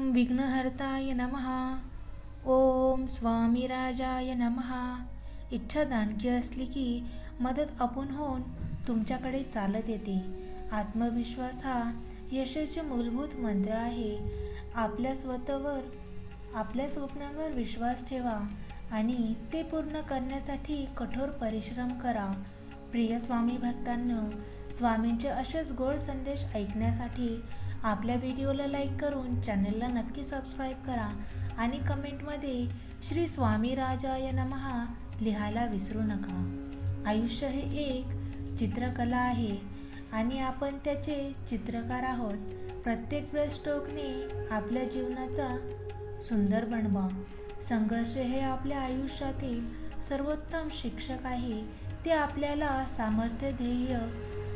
विघ्नहर्ताय नमः. ओम स्वामीराजाय नमः. इच्छा दांडगी असली की मदत आपण होऊन तुमच्याकडे चालत येते. आत्मविश्वास हा यशाचे मूलभूत मंत्र आहे. आपल्या स्वप्नांवर विश्वास ठेवा आणि ते पूर्ण करण्यासाठी कठोर परिश्रम करा. प्रिय स्वामी भक्तांनो, स्वामींचे असेच गोड संदेश ऐकण्यासाठी आपल्या व्हिडिओला लाईक करून चॅनलला नक्की सबस्क्राईब करा आणि कमेंटमध्ये श्री स्वामी राजाय नमः लिहायला विसरू नका. आयुष्य हे एक चित्रकला आहे आणि आपण त्याचे चित्रकार आहोत. प्रत्येक ब्रशस्ट्रोकने आपल्या जीवनाचा सुंदर बनवा. संघर्ष हे आपल्या आयुष्यातील सर्वोत्तम शिक्षक आहे. ते आपल्याला सामर्थ्य, ध्येय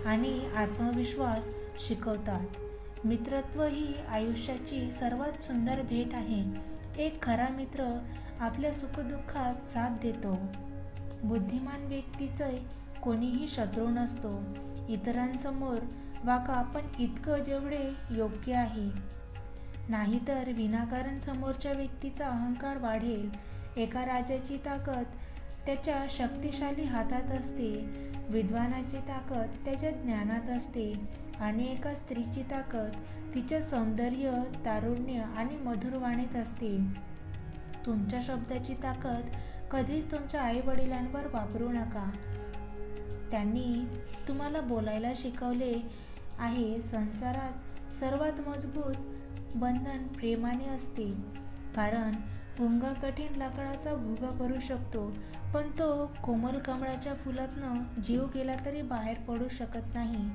आणि आत्मविश्वास शिकवतात. मित्रत्व ही आयुष्याची सर्वात सुंदर भेट आहे. एक खरा मित्र आपल्या सुखदुःखात साथ देतो. बुद्धिमान व्यक्तीचे कोणीही शत्रू नसतो. इतरांसमोर वागा पण इतकं जेवढे योग्य आहे, नाहीतर विनाकारण समोरच्या व्यक्तीचा अहंकार वाढेल. एका राजाची ताकद त्याच्या शक्तिशाली हातात असते, विद्वानाची ताकद त्याच्या ज्ञानात असते आणि एका स्त्रीची ताकद तिच्या सौंदर्य, तारुण्य आणि मधुर वाणीत असते. तुमच्या शब्दाची ताकद कधीच तुमच्या आईवडिलांवर वापरू नका. त्यांनी तुम्हाला बोलायला शिकवले आहे. संसारात सर्वात मजबूत बंधन प्रेमाने असते, कारण पुंगा कठीण लाकडाचा भुगा करू शकतो, पण तो कोमल कमळाच्या फुलातनं जीव गेला तरी बाहेर पडू शकत नाही.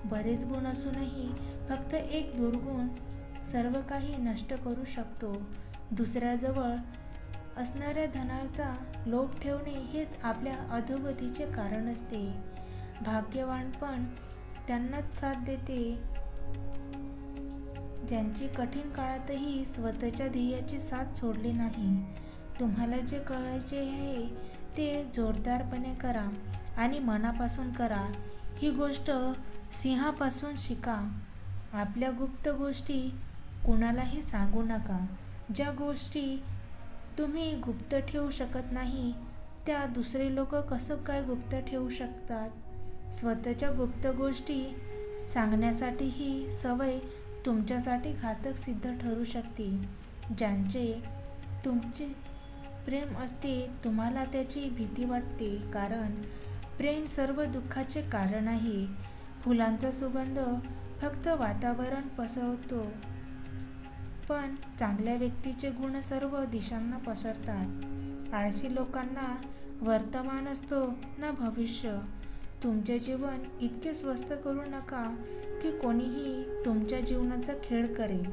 बरेच गुण असूनही फक्त एक दुर्गुण सर्व काही नष्ट करू शकतो. दुसऱ्याजवळ असणाऱ्या धनाचा लोभ ठेवणे हेच आपल्या अधोगतीचे कारण असते. भाग्यवान पण त्यांनाच साथ देते ज्यांची कठीण काळातही स्वतःच्या ध्येयाची साथ सोडली नाही. तुम्हाला जे करायचे आहे ते जोरदारपणे करा आणि मनापासून करा. ही गोष्ट सिंहापासून शिका. आपल्या गुप्त गोष्टी कुणालाही सांगू नका. ज्या गोष्टी तुम्ही गुप्त ठेवू शकत नाही त्या दुसरे लोक कसं काय गुप्त ठेवू शकतात. स्वतःच्या गुप्त गोष्टी सांगण्यासाठी ही सवय तुमच्यासाठी घातक सिद्ध ठरू शकते. ज्यांचे तुमचे प्रेम असते तुम्हाला त्याची भीती वाटते, कारण प्रेम सर्व दुःखाचे कारण आहे. फुलांचा सुगंध फक्त वातावरण पसरवतो, पण चांगल्या व्यक्तीचे गुण सर्व दिशांना पसरतात. आळशी लोकांना वर्तमान असतो ना भविष्य. तुमचे जीवन इतके स्वस्त करू नका की कोणीही तुमच्या जीवनाचा खेळ करेल.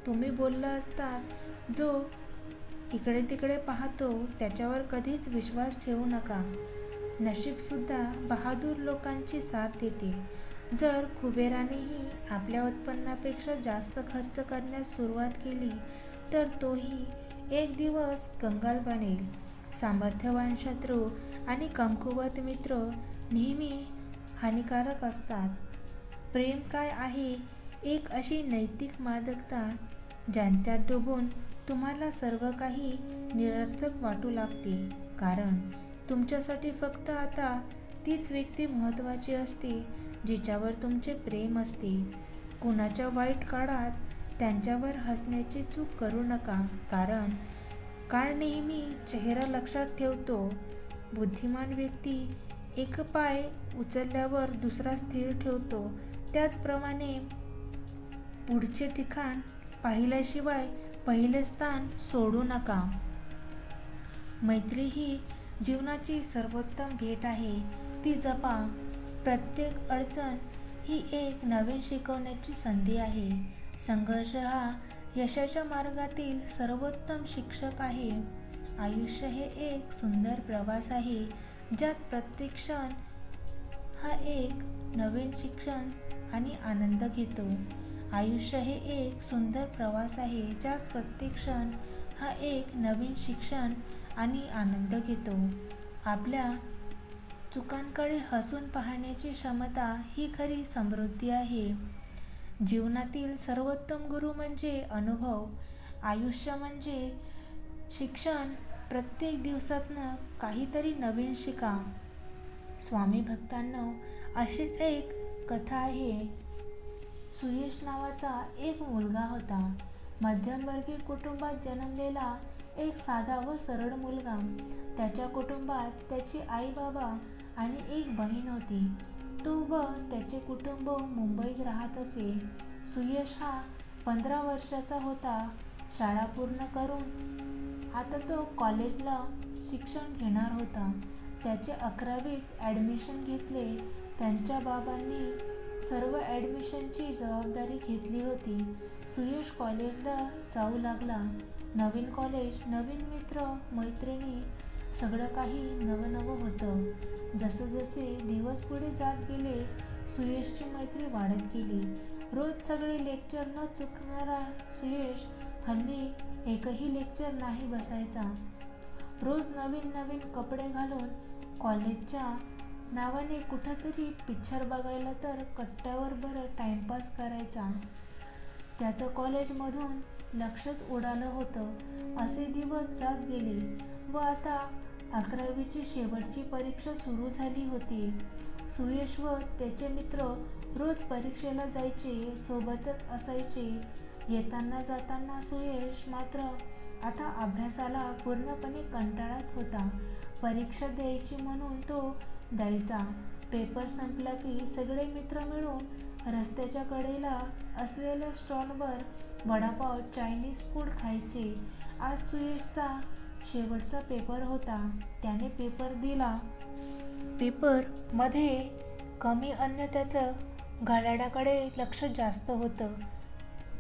तुम्ही बोलला असतात जो इकडे तिकडे पाहतो त्याच्यावर कधीच विश्वास ठेवू नका. नशीबसुद्धा बहादूर लोकांची साथ देते. जर कुबेरानेही आपल्या उत्पन्नापेक्षा जास्त खर्च करण्यास सुरुवात केली तर तोही एक दिवस कंगाल बनेल. सामर्थ्यवान शत्रू आणि कमकुवत मित्र नेहमी हानिकारक असतात. प्रेम काय आहे? एक अशी नैतिक मादकता ज्यांच्यात डुबून तुम्हाला सर्व काही निरर्थक वाटू लागते, कारण तुमच्यासाठी फक्त आता तीच व्यक्ती महत्त्वाची असते जिच्यावर तुमचे प्रेम असते. कुणाच्या वाईट काळात त्यांच्यावर हसण्याची चूक करू नका, कारण काळ नेहमी चेहरा लक्षात ठेवतो. बुद्धिमान व्यक्ती एक पाय उचलल्यावर दुसरा स्थिर ठेवतो, त्याचप्रमाणे पुढचे ठिकाण पाहिल्याशिवाय पहिले स्थान सोडू नका. मैत्री ही जीवनाची सर्वोत्तम भेट आहे, ती जपा. प्रत्येक अडचण ही एक नवीन शिकवण्याची संधी आहे. संघर्ष हा यशाच्या मार्गातील सर्वोत्तम शिक्षक आहे. आयुष्य हे एक सुंदर प्रवास आहे, ज्यात प्रत्येक क्षण हा एक नवीन शिक्षण आणि आनंद घेतो. आयुष्य हे एक सुंदर प्रवास आहे, ज्यात प्रत्येक क्षण हा एक नवीन शिक्षण आणि आनंद घेतो. आपल्या चुकांकडे हसून पाहण्याची क्षमता ही खरी समृद्धी आहे. जीवनातील सर्वोत्तम गुरु म्हणजे अनुभव. आयुष्य म्हणजे शिक्षण. प्रत्येक दिवसातनं काहीतरी नवीन शिका. स्वामी भक्तांनो, अशीच एक कथा आहे. सुयश नावाचा एक मुलगा होता. मध्यमवर्गीय कुटुंबात जन्मलेला एक साधा व सरळ मुलगा. त्याच्या कुटुंबात त्याची आई बाबा आणि एक बहीण होती. तो व त्याचे कुटुंब मुंबईत राहत असे. सुयश हा 15 वर्षाचा होता. शाळा पूर्ण करून आता तो कॉलेजला शिक्षण घेणार होता. त्याचे 11वीत ॲडमिशन घेतले. त्यांच्या बाबांनी सर्व ॲडमिशनची जबाबदारी घेतली होती. सुयश कॉलेजला जाऊ लागला. नवीन कॉलेज, नवीन मित्र मैत्रिणी, सगळं काही नवं होतं. जसे दिवस पुढे जात गेले, सुयशची मैत्री वाढत गेली. रोज सगळे लेक्चर न चुकणारा सुयश हल्ली एकही लेक्चर नाही बसायचा. रोज नवीन कपडे घालून कॉलेजच्या नावाने कुठंतरी पिक्चर बघायला तर कट्ट्यावर बरं टाइमपास करायचा. त्याचं कॉलेजमधून लक्षच उडालं होतं. असे दिवस जात गेले व आता 11वीची शेवटची परीक्षा सुरू झाली होती. सुयश व त्याचे मित्र रोज परीक्षेला जायचे, सोबतच असायचे. येताना जाताना सुयश मात्र आता अभ्यासाला पूर्णपणे कंटाळत होता. परीक्षा द्यायची म्हणून तो द्यायचा. पेपर संपला की सगळे मित्र मिळून रस्त्याच्या कडेला असलेल्या स्टॉलवर वडापाव, चायनीज फूड खायचे. आज सुयशचा शेवटचा पेपर होता. त्याने पेपर दिला. पेपरमध्ये कमी अन्न, त्याचं घड्याळाकडे लक्ष जास्त होतं.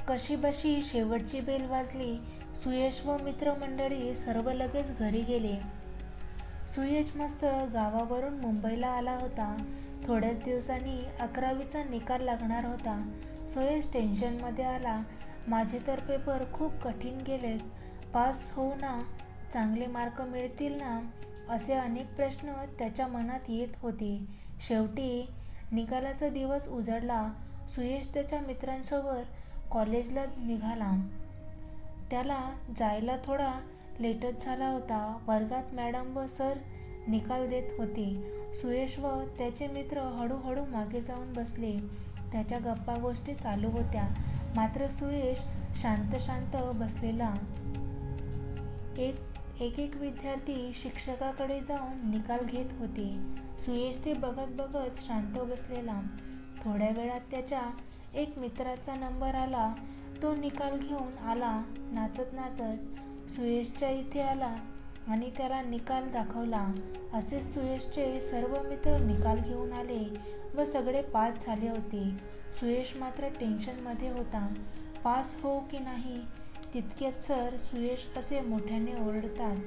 कशीबशी शेवटची बेल वाजली. सुयश व मित्रमंडळी सर्व लगेच घरी गेले. सुयश मस्त गावावरून मुंबईला आला होता. थोड्याच दिवसांनी 11वीचा निकाल लागणार होता. सुयश टेन्शनमध्ये आला. माझे तर पेपर खूप कठीण गेलेत. पास होऊ ना, चांगले मार्क मिळतील ना, असे अनेक प्रश्न त्याच्या मनात येत होते. शेवटी निकालाचा दिवस उजाडला. सुयश त्याच्या मित्रांसोबत कॉलेजला निघाला. त्याला जायला थोडा लेटच झाला होता. वर्गात मॅडम व सर निकाल देत होते. सुयश व त्याचे मित्र हळूहळू मागे जाऊन बसले. त्याच्या गप्पा गोष्टी चालू होत्या. मात्र सुयश शांत बसलेला. एक विद्यार्थी शिक्षकाकडे जाऊन निकाल घेत होते. सुयश ते बघत शांत बसलेला. थोड्या वेळात त्याच्या एक मित्राचा नंबर आला. तो निकाल घेऊन आला. नाचत सुयशच्या इथे आला आणि त्याला निकाल दाखवला. असेच सुयशचे सर्व मित्र निकाल घेऊन आले व सगळे पास झाले होते. सुयश मात्र टेन्शनमध्ये होता. पास हो की नाही. तितक्यात सर सुयश असे मोठ्याने ओरडतात.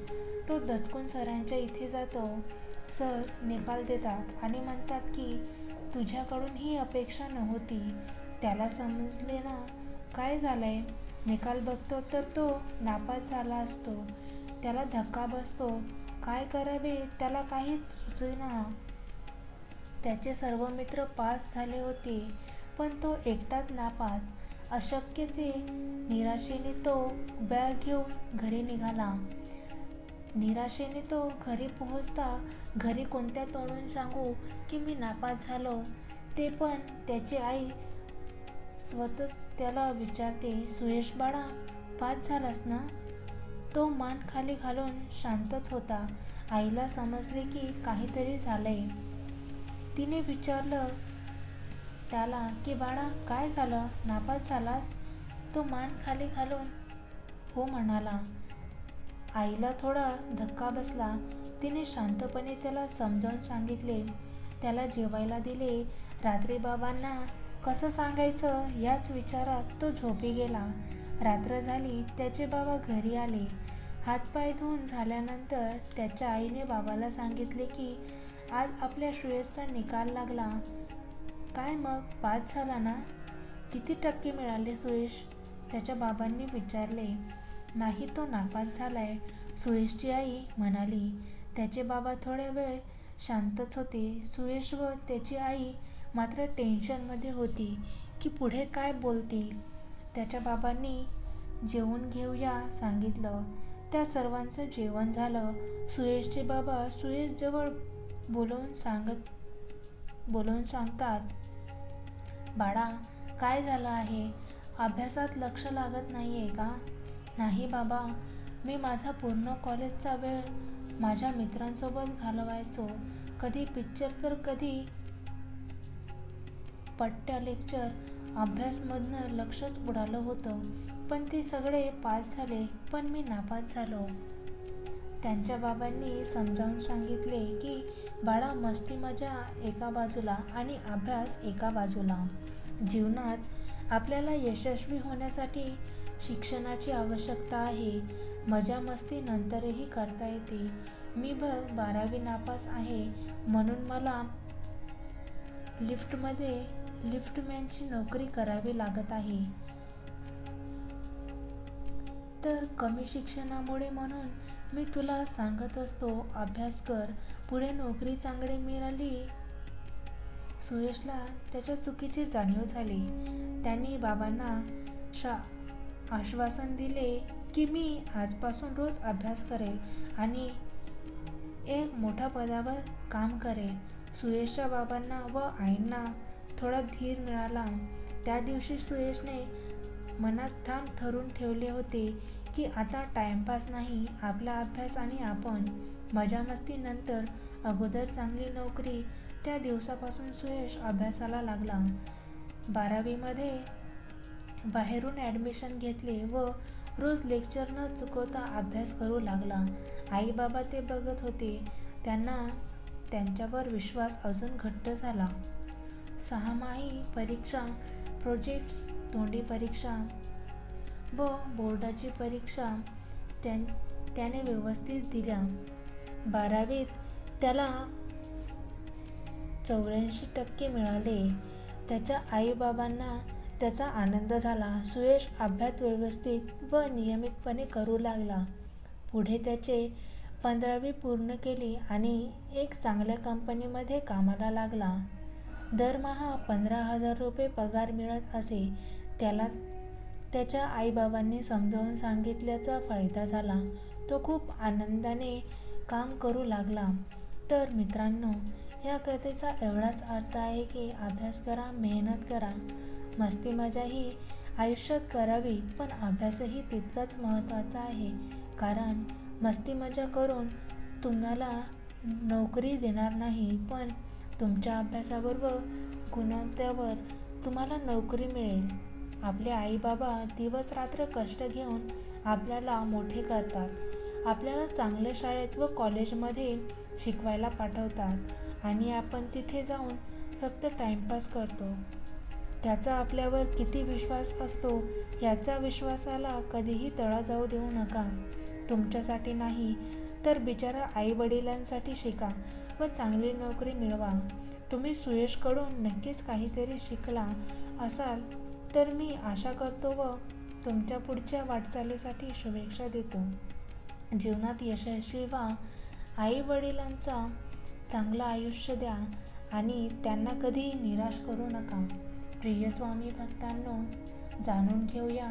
तो दचकून सरांच्या इथे जातो. सर निकाल देतात आणि म्हणतात की तुझ्याकडून ही अपेक्षा नव्हती. त्याला समजले ना काय झालंय. निकाल बघतो तर तो नापास झाला असतो. त्याला धक्का बसतो. काय करावे त्याला काहीच सुचेना. त्याचे सर्व मित्र पास झाले होते पण तो एकटाच नापास. अशक्यचे. निराशेने तो बॅग घेऊन घरी निघाला. निराशेने तो घरी पोहोचता घरी कोणत्या तोंडून सांगू की मी नापास झालो. ते पण त्याची आई स्वतःच त्याला विचारते, सुयश बाळा पास झालास ना. तो मान खाली घालून शांतच होता. आईला समजले की काहीतरी झालंय. तिने विचारलं त्याला की बाळा काय झालं, नापास झालास. तो मान खाली घालून हो म्हणाला. आईला थोडा धक्का बसला. तिने शांतपणे त्याला समजावून सांगितले. त्याला जेवायला दिले. रात्री बाबांना कसं सांगायचं याच विचारात तो झोपी गेला. रात्र झाली. त्याचे बाबा घरी आले. हातपाय धुवून झाल्यानंतर त्याच्या आईने बाबाला सांगितले की आज आपल्या सुयशचा निकाल लागला. काय मग पास झाला ना. किती टक्के मिळाले सुयश. त्याच्या बाबांनी विचारले. नाही तो नापास झालाय, सुयशची आई म्हणाली. त्याचे बाबा थोड्या वेळ शांतच होते. सुयश व त्याची आई मात्र टेन्शनमध्ये होती. की पुढे काय बोलतील. त्याच्या बाबांनी जेवून घेऊया सांगितलं. त्या सर्वांचं जेवण झालं. सुयशचे बाबा सुयशजवळ बोलवून सांगतात, बाळा, काय झालं आहे? अभ्यासात लक्ष लागत नाही आहे का? नाही बाबा, मी माझा पूर्ण कॉलेजचा वेळ माझ्या मित्रांसोबत घालवायचो. कधी पिक्चर तर कधी पट्ट्या लेक्चर. अभ्यासमधनं लक्षच उडालं होतं. पण ते सगळे पास झाले, पण मी नापास झालो. त्यांच्या बाबांनी समजावून सांगितले की बाळा, मस्ती मजा एका बाजूला आणि अभ्यास एका बाजूला. जीवनात आपल्याला यशस्वी होण्यासाठी शिक्षणाची आवश्यकता आहे. मजा मस्ती नंतरही करता येते. मी बघ 12वी नापास आहे, म्हणून मला लिफ्टमॅनची नोकरी करावी लागत आहे. तर कमी शिक्षणामुळे म्हणून मी तुला सांगत असतो, अभ्यास कर, पुढे नोकरी चांगली मिळाली. सुयशला त्याच्या चुकीची जाणीव झाली. त्यांनी बाबांना आश्वासन दिले की मी आजपासून रोज अभ्यास करेल आणि एक मोठ्या पदावर काम करेल. सुयशच्या बाबांना व आईंना थोडा धीर मिळाला. त्या दिवशी सुयशने मनात ठाम ठरवून ठेवले होते की आता टाइमपास नाही, आपला अभ्यास आणि आपण. मजामस्ती नंतर अगोदर चांगली नोकरी. त्या दिवसापासून सुयश अभ्यासाला लागला. 12वीमध्ये बाहेरून ॲडमिशन घेतले व रोज लेक्चर न चुकवता अभ्यास करू लागला. आई बाबा ते बघत होते. त्यांच्यावर विश्वास अजून घट्ट झाला. 6माही परीक्षा, प्रोजेक्ट्स, तोंडी परीक्षा व बोर्डाची परीक्षा त्याने व्यवस्थित दिल्या. 12वीत त्याला 84% मिळाले. त्याच्या आईबाबांना त्याचा आनंद झाला. सुयश अभ्यास व्यवस्थित व नियमितपणे करू लागला. पुढे त्याचे 15वी पूर्ण केली आणि एक चांगल्या कंपनीमध्ये कामाला लागला. दरमहा 15,000 रुपये पगार मिळत असे. त्याला त्याच्या आईबाबांनी समजावून सांगितल्याचा फायदा झाला. तो खूप आनंदाने काम करू लागला. तर मित्रांनो, या कथेचा एवढाच अर्थ आहे की अभ्यास करा, मेहनत करा, मस्ती मजा ही आयुष्यात करावी, पण अभ्यासही तितकाच महत्त्वाचा आहे. कारण मस्ती मजा करून तुम्हाला नोकरी देणार नाही, पण तुमच्या अभ्यासावर व गुणवत्तेवर तुम्हाला नोकरी मिळेल. आपले आई बाबा दिवस रात्र कष्ट घेऊन आपल्याला मोठे करतात. आपल्याला चांगल्या शाळेत व कॉलेजमध्ये शिकवायला पाठवतात आणि आपण तिथे जाऊन फक्त टाइमपास करतो. त्याचा आपल्यावर किती विश्वास असतो याचा विश्वासाला कधीही तडा जाऊ देऊ नका. तुमच्यासाठी नाही तर बिचारा आईवडिलांसाठी शिका व चांगली नोकरी मिळवा. तुम्ही सुयशकडून नक्कीच काहीतरी शिकला असाल तर मी आशा करतो व तुमच्या पुढच्या वाटचालीसाठी शुभेच्छा देतो. जीवनात यशस्वी व्हा. आईवडिलांचा चांगलं आयुष्य द्या आणि त्यांना कधी निराश करू नका. प्रिय स्वामी भक्तांनो, जाणून घेऊया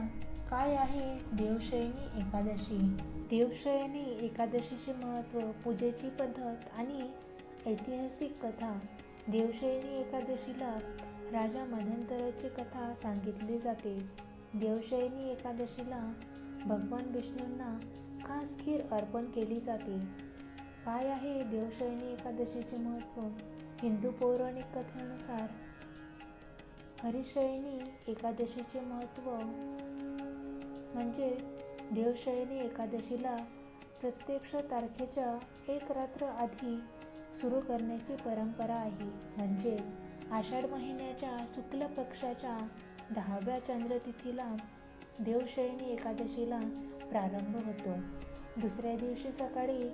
काय आहे देवशयनी एकादशी. देवशयनी एकादशीचे महत्त्व, पूजेची पद्धत आणि ऐतिहासिक कथा. देवशयनी एकादशीला राजा मन्वंतराची कथा सांगितली जाते. देवशयनी एकादशीला भगवान विष्णूंना खास खीर अर्पण केली जाते. काय आहे देवशयनी एकादशीचे महत्त्व? हिंदू पौराणिक कथेनुसार हरिशयनी एकादशीचे महत्त्व म्हणजेच देवशयनी एकादशीला प्रत्यक्ष तारखेच्या एक रात्र आधी सुरू करण्याची परंपरा आहे. म्हणजेच आषाढ महिन्याच्या शुक्ल पक्षाच्या 10व्या चंद्रतिथीला देवशयनी एकादशीला प्रारंभ होतो. दुसऱ्या दिवशी सकाळी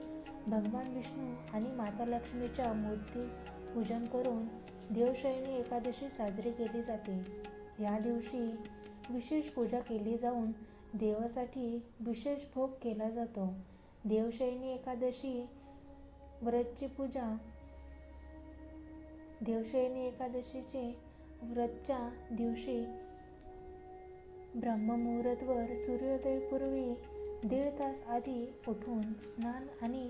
भगवान विष्णू आणि माता लक्ष्मीच्या मूर्ती पूजन करून देवशयनी एकादशी साजरी केली जाते. या दिवशी विशेष पूजा केली जाऊन देवासाठी विशेष भोग केला जातो. देवशयनी एकादशी व्रतची पूजा. देवशयनी एकादशीचे व्रतच्या दिवशी ब्रह्ममुहूर्तावर सूर्योदयापूर्वी 1.5 तास आधी उठून स्नान आणि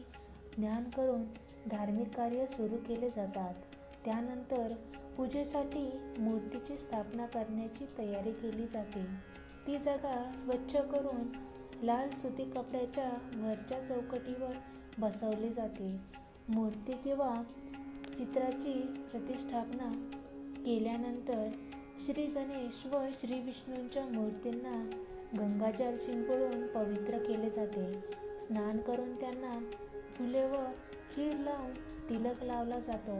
ध्यान करून धार्मिक कार्य सुरू केले जातात. त्यानंतर पूजेसाठी मूर्तीची स्थापना करण्याची तयारी केली जाते. ती जागा स्वच्छ करून लाल सुती कपड्याच्या वरच्या चौकटीवर बसवली जाते. मूर्ती किंवा चित्राची प्रतिष्ठापना केल्यानंतर श्री गणेश व श्री विष्णूंच्या मूर्तींना गंगाजल शिंपडून पवित्र केले जाते. स्नान करून त्यांना फुले व खीर लावून तिलक लावला जातो.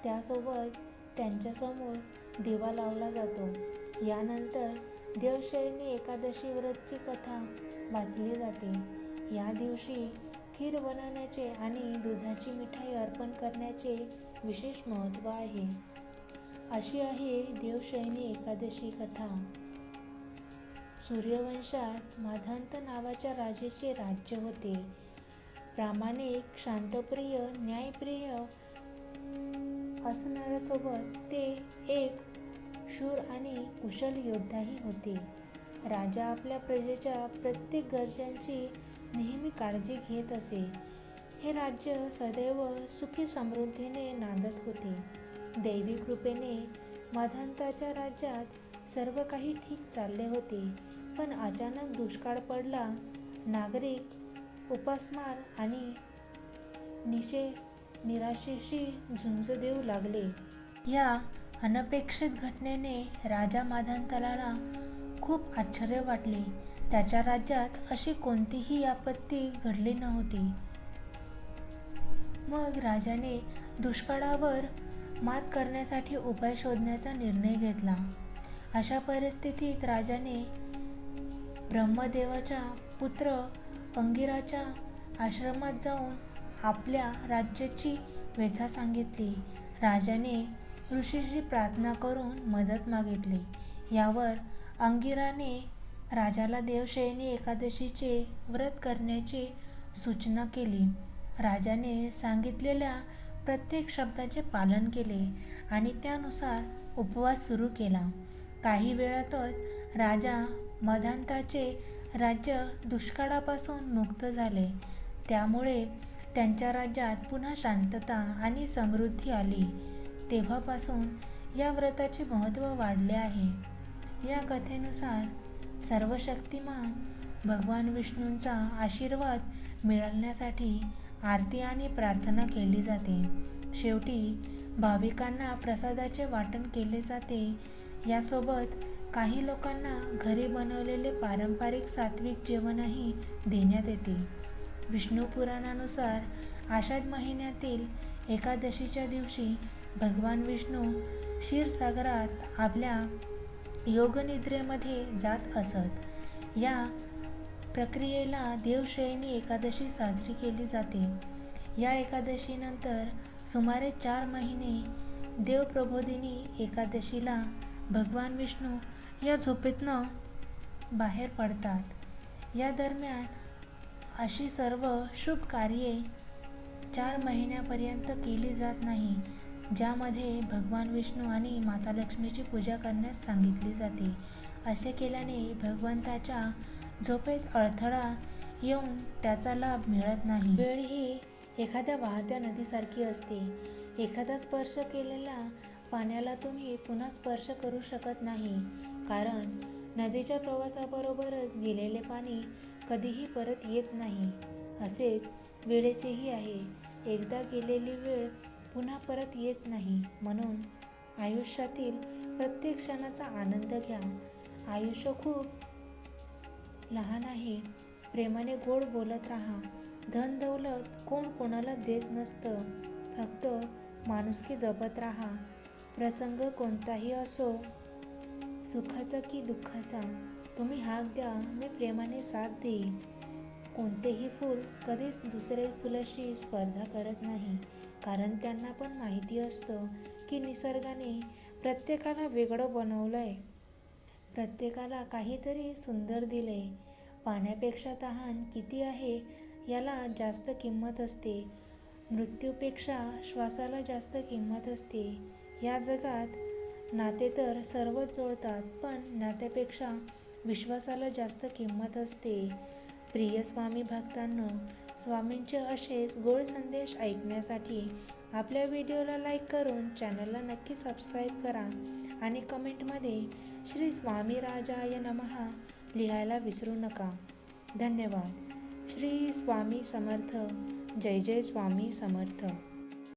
त्यासोबत त्यांच्यासमोर दिवा लावला जातो. यानंतर देवशयनी एकादशी व्रतची कथा वाचली जाते. या दिवशी खीर बनवण्याचे आणि दुधाची मिठाई अर्पण करण्याचे विशेष महत्त्व आहे. अशी आहे देवशयनी एकादशी कथा. सूर्यवंशात माधांत नावाच्या राजाचे राज्य होते. प्रामाणिक, शांतप्रिय, न्यायप्रिय असणाऱ्यासोबत ते एक शूर आणि कुशल योद्धाही होते. राजा आपल्या प्रजेच्या प्रत्येक गरजांची नेहमी काळजी घेत असे. हे राज्य सदैव सुखी समृद्धीने नांदत होते. दैवी कृपेने माधांताच्या राज्यात सर्व काही ठीक चालले होते. पण अचानक दुष्काळ पडला. नागरिक उपासमार आणि निराशेशी झुंज देऊ लागले. या अनपेक्षित घटनेने राजा माधांताला खूप आश्चर्य वाटले. त्याच्या राज्यात अशी कोणतीही आपत्ती घडली नव्हती. मग राजाने दुष्काळावर मात करण्यासाठी उपाय शोधण्याचा निर्णय घेतला. अशा परिस्थितीत राजाने ब्रह्मदेवाच्या पुत्र अंगिराच्या आश्रमात जाऊन आपल्या राज्याची व्यथा सांगितली. राजाने ऋषीची प्रार्थना करून मदत मागितली. यावर अंगिराने राजाला देवशयनी एकादशीचे व्रत करण्याची सूचना केली. राजाने सांगितलेल्या प्रत्येक शब्दाचे पालन केले आणि त्यानुसार उपवास सुरू केला. काही वेळातच राजा माधांताचे राज्य दुष्काळापासून मुक्त झाले. त्यामुळे त्यांच्या राज्यात पुन्हा शांतता आणि समृद्धी आली. तेव्हापासून या व्रताचे महत्त्व वाढले आहे. या कथेनुसार सर्वशक्तिमान भगवान विष्णूंचा आशीर्वाद मिळवण्यासाठी आरती आणि प्रार्थना केली जाते. शेवटी भाविकांना प्रसादाचे वाटण केले जाते. यासोबत काही लोकांना घरी बनवलेले पारंपरिक सात्विक जेवणही देण्यात येते. विष्णू पुराणानुसार आषाढ महिन्यातील एकादशीच्या दिवशी भगवान विष्णू क्षीरसागरात आपल्या योगनिद्रेमध्ये जात असत. या प्रक्रियेला देवशयनी एकादशी साजरी केली जाते. या एकादशीनंतर सुमारे 4 महिने देवप्रबोधिनी एकादशीला भगवान विष्णू या झोपेतनं बाहेर पडतात. या दरम्यान अशी सर्व शुभ कार्ये 4 महिन्यापर्यंत केली जात नाही, ज्यामध्ये भगवान विष्णू आणि माता लक्ष्मीची पूजा करण्यास सांगितली जाते. असे केल्याने भगवंताच्या झोपेत अडथळा येऊन त्याचा लाभ मिळत नाही. वेळ ही एखाद्या वाहत्या नदीसारखी असते. एखादा स्पर्श केलेल्या पाण्याला तुम्ही पुन्हा स्पर्श करू शकत नाही, कारण नदीच्या प्रवासाबरोबरच गेलेले पाणी कधीही परत येत नाही. असेच वेळेचेही आहे. एकदा गेलेली वेळ पुन्हा परत येत नाही. म्हणून आयुष्यातील प्रत्येक क्षणाचा आनंद घ्या. आयुष्य खूप लहान आहे. प्रेमाने गोड बोलत राहा. धन दौलत कोण कोणाला देत नसतं. फक्त माणुसकी जपत राहा. प्रसंग कोणताही असो, सुखाचा की दुःखाचा, तुम्ही हाक द्या, मी प्रेमाने साथ देईन. कोणतेही फूल कधीच दुसऱ्या फुलाशी स्पर्धा करत नाही, कारण त्यांना पण माहिती असतं की निसर्गाने प्रत्येकाला वेगळं बनवलंय. प्रत्येकाला काहीतरी सुंदर दिलंय. पाण्यापेक्षा तहान किती आहे याला जास्त किंमत असते. मृत्यूपेक्षा श्वासाला जास्त किंमत असते. या जगात नाते तर सर्वच जोडतात, पण नात्यापेक्षा विश्वासाला जास्त किंमत असते. प्रिय स्वामी भक्तांनो, स्वामींचे असेच गोड संदेश ऐकण्यासाठी आपल्या व्हिडिओला लाईक करून चॅनलला नक्की सबस्क्राईब करा आणि कमेंटमध्ये श्री स्वामी राजाय नमः लिहायला विसरू नका. धन्यवाद. श्री स्वामी समर्थ. जय जय स्वामी समर्थ.